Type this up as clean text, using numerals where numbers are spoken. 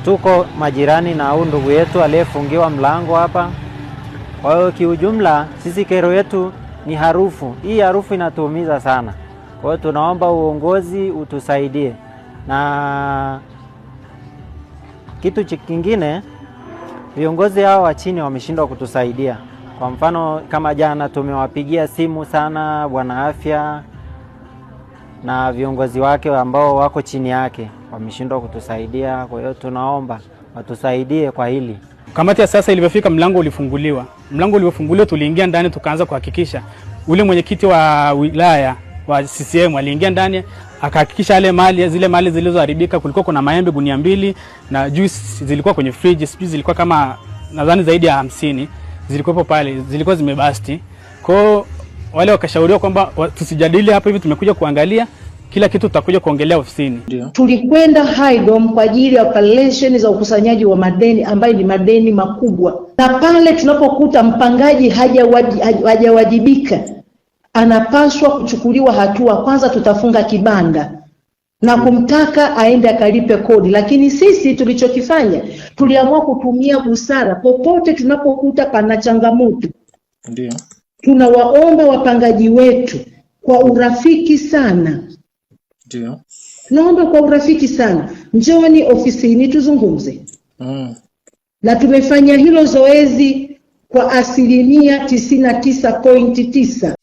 tuko majirani na huyu ndugu yetu aliyefungiwa mlango hapa. Kwa hiyo kiujumla sisi kero yetu ni harufu. Hii harufu inatuumiza sana. Kwa hiyo tunaomba uongozi utusaidie. Na kitu kingine, viongozi hao wa chini wameshindwa kutusaidia. Kwa mfano kama jana tumewapigia simu sana bwana afya na viongozi wake ambao wako chini yake, wameshindwa kutusaidia. Kwa hiyo tunaomba watusaidie kwa hili. Kamati ya sasa ilipofika, mlango ulifunguliwa. Mlango ulipofunguliwa tuliingia ndani, tukaanza kuhakikisha. Ule mwenyekiti wa wilaya wa CCM aliingia ndani akahakikisha zile mali zilizoharibika. Kulikuwa kuna maembe gunia 2 na juice zilikuwa kwenye fridge, zilikuwa kama nadhani zaidi ya 50 zilikuwa pale, zilikuwa zimebasti. Kwa wale wakashauriwa kwamba tusijadili hapa hivi, tumekuja kuangalia kila kitu, tutakuja kuongelea ofisini. Tulikwenda Haydom kwa ajili ya operation za ukusanyaji wa madeni ambayo ni madeni makubwa. Na pale tunapokuta mpangaji hajawajibika, anapaswa kuchukuliwa hatua. Kwanza tutafunga kibanda na kumtaka aende akalipe kodi. Lakini sisi tulichokifanya, tuliamua kutumia busara. Popote tunapokuta pana changamoto, ndio tunawaomba wapangaji wetu kwa urafiki sana. Ndio. Naomba kwa urafiki sana, njooni ofisini tuzungumze. Na tumefanya hilo zoezi kwa 99.9%.